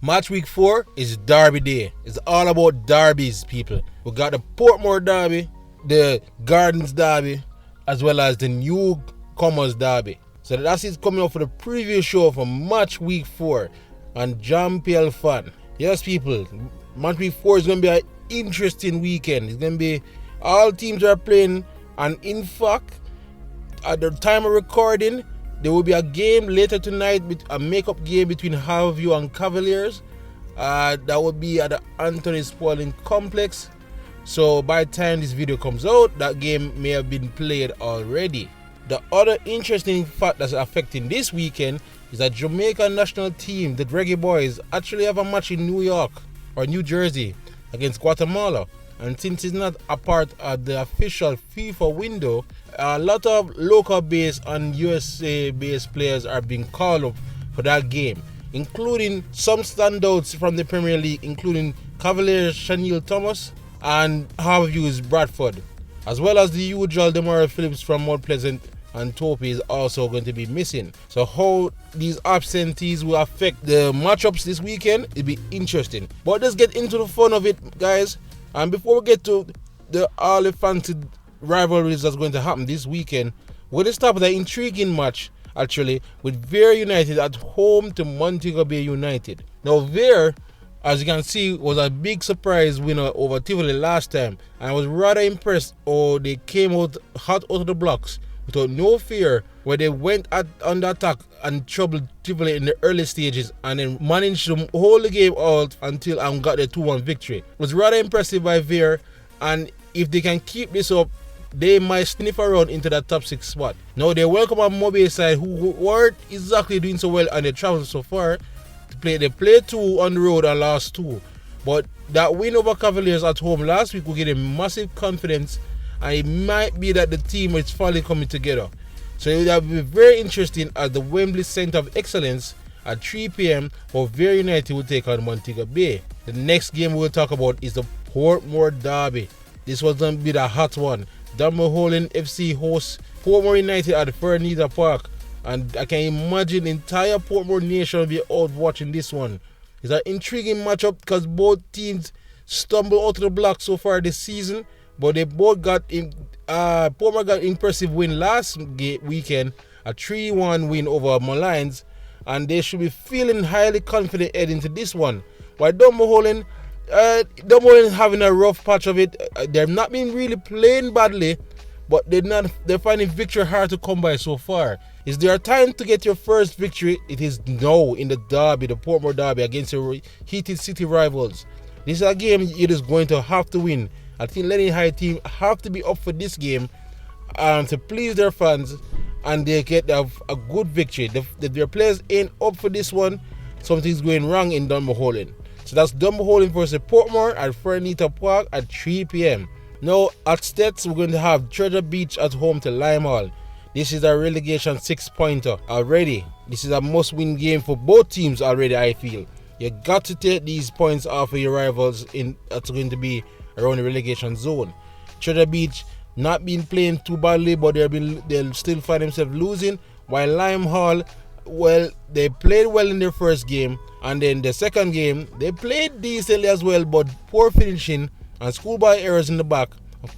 Match week 4 is Derby Day. It's all about derbies, people. We got the Portmore Derby, the Gardens Derby, as well as the Newcomers Derby. So that's it coming up for the preview show for match week 4 on Jamaica Fan. Yes, people, match week 4 is going to be an interesting weekend. It's going to be all teams are playing, and in fact, at the time of recording, there will be a game later tonight, a make-up game between Harbour and Cavaliers. That would be at the Anthony Spalding Complex. So by the time this video comes out, that game may have been played already. The other interesting fact that's affecting this weekend is that Jamaica national team, the Reggae Boys, actually have a match in New York or New Jersey against Guatemala. And since it's not a part of the official FIFA window, a lot of local-based and USA-based players are being called up for that game, including some standouts from the Premier League, including Cavalier Chanel Thomas and Harbour's Bradford, as well as the usual Demar Phillips from Mount Pleasant and Topi is also going to be missing. So how these absentees will affect the matchups this weekend, it'll be interesting. But let's get into the fun of it, guys. And before we get to all the fancy rivalries that's going to happen this weekend, we're going to start with an intriguing match, actually, with Vere United at home to Montego Bay United. Now, Vere, as you can see, was a big surprise winner over Tivoli last time. And I was rather impressed how they came out hot out of the blocks without no fear, where they went under attack and troubled Tivoli in the early stages and then managed to hold the game out until got the 2-1 victory. It was rather impressive by Vere, and if they can keep this up, they might sniff around into the top 6 spot. Now they welcome a Moby side who weren't exactly doing so well on their travels so far. They played 2 on the road and lost 2. But that win over Cavaliers at home last week will give them massive confidence, and it might be that the team is finally coming together. So it will be very interesting at the Wembley Centre of Excellence at 3 p.m. for Vere United will take on Montego Bay. The next game we'll talk about is the Portmore Derby. This was going to be the hot one. Dunbeholden FC hosts Portmore United at Fernita Park. And I can imagine the entire Portmore nation will be out watching this one. It's an intriguing matchup because both teams stumbled out of the block so far this season. But they both got Portmore got an impressive win last weekend, a 3-1 win over Molynes, and they should be feeling highly confident heading into this one. While Dunbeholden having a rough patch of it. They've not been really playing badly, but they're finding victory hard to come by so far. Is there a time to get your first victory? It is now in the derby, the Portmore Derby against your heated city rivals. This is a game it is going to have to win. I think Lenny High team have to be up for this game to please their fans, and they get a good victory. If their players ain't up for this one, something's going wrong in Dunbeholden. So that's Dunbeholden versus Portmore at Fernita Park at 3 p.m. Now at Stets, we're going to have Treasure Beach at home to Limehall. This is a relegation 6-pointer already. This is a must-win game for both teams already, I feel. You got to take these points off of your rivals that's going to be around the relegation zone. Treasure Beach not been playing too badly, but they'll still find themselves losing. While Limehall, well, they played well in their first game, and then the second game they played decently as well, but poor finishing and schoolboy errors in the back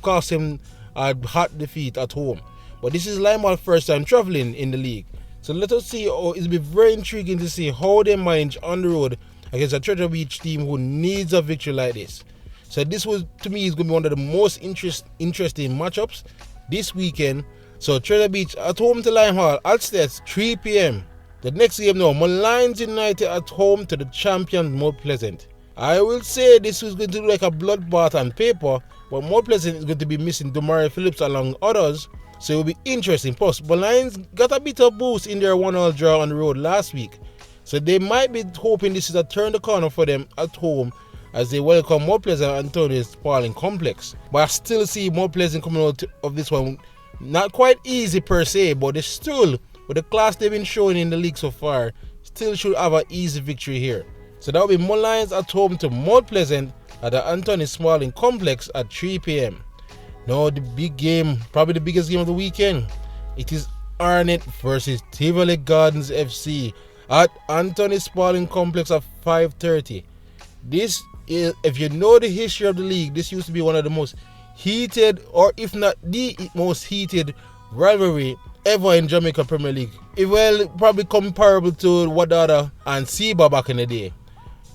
cost them a hot defeat at home. But this is Limehall's first time traveling in the league, so let us see. It'll be very intriguing to see how they manage on the road against a Treasure Beach team who needs a victory like this. So this was, to me, is going to be one of the most interesting matchups this weekend. So Treasure Beach at home to Limehall at Stets 3 p.m. The next game now, Molynes United at home to the champion Mount Pleasant. I will say this is going to look like a bloodbath on paper, but Mount Pleasant is going to be missing Demar Phillips along others, so it will be interesting. Plus, Molynes got a bit of boost in their 1-1 draw on the road last week, so they might be hoping this is a turn the corner for them at home as they welcome Mount Pleasant and Anthony Spalding Complex. But I still see Mount Pleasant coming out of this one not quite easy per se, but they still, with the class they've been showing in the league so far, still should have an easy victory here. So that will be Molynes at home to Mount Pleasant at the Anthony Spalding Complex at 3 p.m. Now the big game, probably the biggest game of the weekend, it is Arnett versus Tivoli Gardens FC at Anthony Spalding Complex at 5:30. This is, if you know the history of the league, this used to be one of the most heated, or if not the most heated rivalry ever in Jamaica Premier League. It will probably comparable to Wadada and Seba back in the day.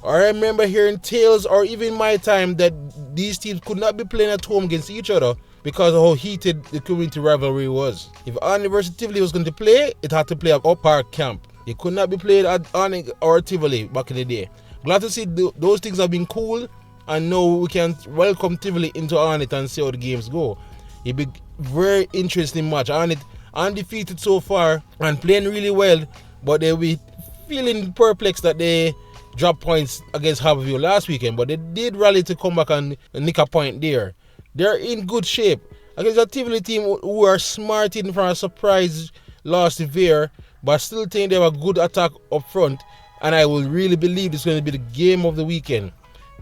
I remember hearing tales, or even my time, that these teams could not be playing at home against each other because of how heated the community rivalry was. If Arnett versus Tivoli was going to play, it had to play at Up Park Camp. It could not be played at Arnett or Tivoli back in the day. Glad to see those things have been cool, and now we can welcome Tivoli into Arnett and see how the games go. It'll be very interesting match. Arnett undefeated so far and playing really well, but they'll be feeling perplexed that they dropped points against Harbour last weekend, but they did rally to come back and nick a point there. They're in good shape against a Tivoli team who are smarting from a surprise loss to Vere, but still think they have a good attack up front, and I will really believe it's going to be the game of the weekend.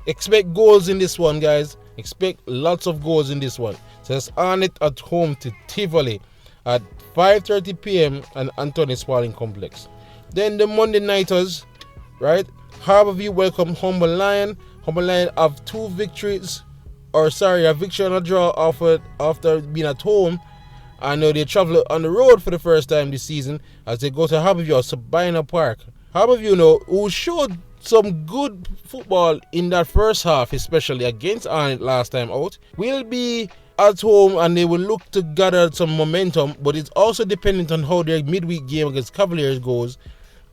Expect goals in this one, guys. Expect lots of goals in this one. So it's Arnett at home to Tivoli at 5:30 p.m. and Anthony Spalding Complex. Then the Monday nighters, right? Harbour welcome Humble Lion. Humble Lion have a victory and a draw after being at home. I know they travel on the road for the first time this season as they go to Harbour at Sabina Park. Harbour, who showed some good football in that first half, especially against Arnett last time out, will be at home and they will look to gather some momentum, but it's also dependent on how their midweek game against Cavalier goes.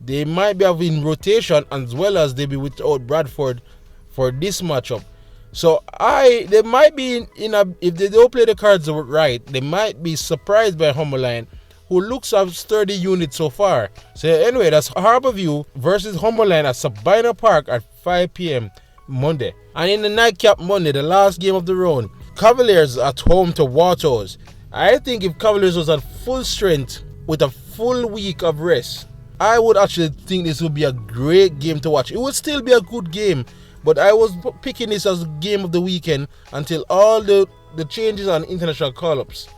They might be having rotation as well as they be without Bradford for this matchup. So they might be if they don't play the cards right, they might be surprised by Humble Lion, who looks a sturdy unit so far. So anyway, that's Harbour versus Humble Lion at Sabina Park at 5 p.m. Monday. And in the nightcap Monday, the last game of the round, Cavaliers at home to Waterhouse. I think if Cavaliers was at full strength with a full week of rest, I would actually think this would be a great game to watch. It would still be a good game, but I was picking this as game of the weekend until all the changes on international call-ups.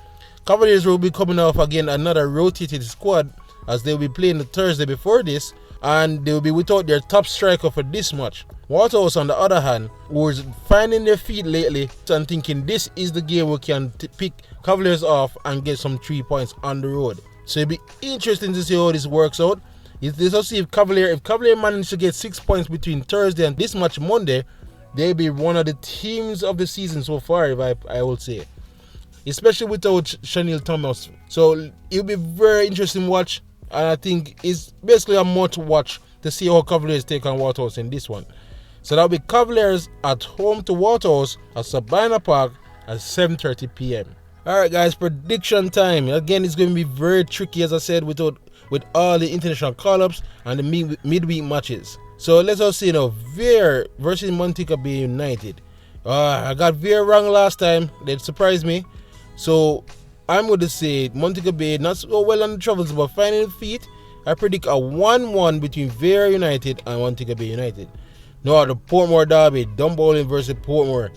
Cavaliers will be coming off again another rotated squad as they will be playing the Thursday before this, and they will be without their top striker for this match. Waterhouse, on the other hand, was finding their feet lately and thinking this is the game we can pick Cavaliers off and get some 3 points on the road. So it'll be interesting to see how this works out. Let's see if Cavalier managed to get 6 points between Thursday and this match Monday, they'll be one of the teams of the season so far, if I will say. Especially without Chanel Thomas. So it'll be very interesting watch, and I think it's basically a must watch to see how Cavaliers take on Waterhouse in this one. So that'll be Cavaliers at home to Waterhouse at Sabina Park at 7:30 p.m. Alright guys, prediction time. Again, it's going to be very tricky, as I said, with all the international call-ups and the midweek matches. So let's all see now. Vere versus Montego Bay United. I got Vere wrong last time. They surprised me. So I'm going to say Montego Bay, not so well on the travels, but finding feet. I predict a 1-1 between Vere United and Montego Bay United. Now the Portmore derby, Dunbeholden versus Portmore.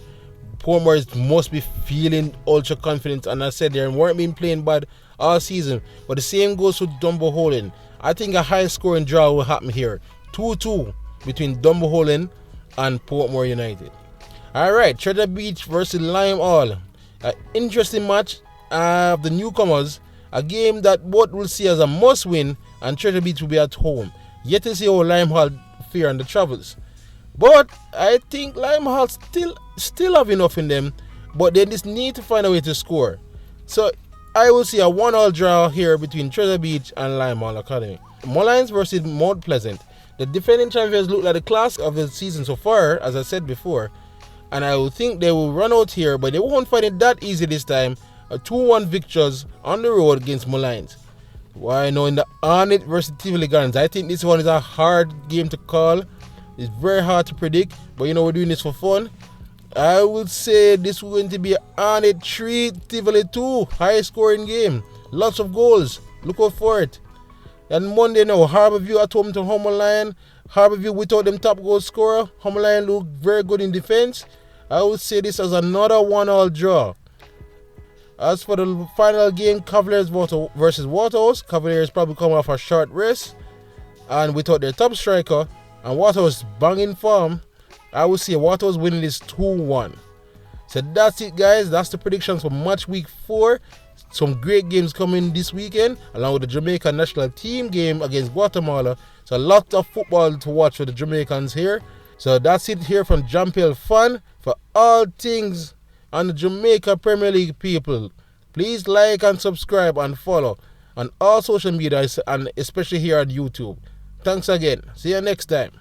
Portmore must be feeling ultra confident, and I said they weren't been playing bad all season, but the same goes with Dunbeholden. I think a high scoring draw will happen here, 2-2 between Dunbeholden and Portmore United. Alright, Treasure Beach versus Lime Hall, an interesting match of the newcomers, a game that both will see as a must win, and Treasure Beach will be at home. Yet to see how Lime Hall fare on the travels. But I think Lime Hall still have enough in them, but they just need to find a way to score. So I will see a 1-1 draw here between Treasure Beach and Lime Hall Academy. Molynes versus Mount Pleasant. The defending champions look like the class of the season so far, as I said before, and I will think they will run out here, but they won't find it that easy this time. A 2-1 victors on the road against Molynes. Why now in the Arnett versus Tivoli Gardens, I think this one is a hard game to call. It's very hard to predict, but we're doing this for fun. I would say this is going to be Arnett 3, Tivoli 2, high scoring game. Lots of goals. Look out for it. And Monday now, Harbour at home to Humble Lion. Harbour without them top goal scorer. Humble Lion look very good in defense. I would say this as another 1-1 draw. As for the final game, Cavaliers versus Waterhouse. Cavaliers probably come off a short rest. And without their top striker and Waterhouse banging form, I would say Waterhouse winning this 2-1. So that's it, guys. That's the predictions for match week 4. Some great games coming this weekend, along with the Jamaica national team game against Guatemala. So a lot of football to watch for the Jamaicans here. So that's it here from Jampel Fan. For all things on the Jamaica Premier League, people, please like and subscribe and follow on all social media, and especially here on YouTube. Thanks again. See you next time.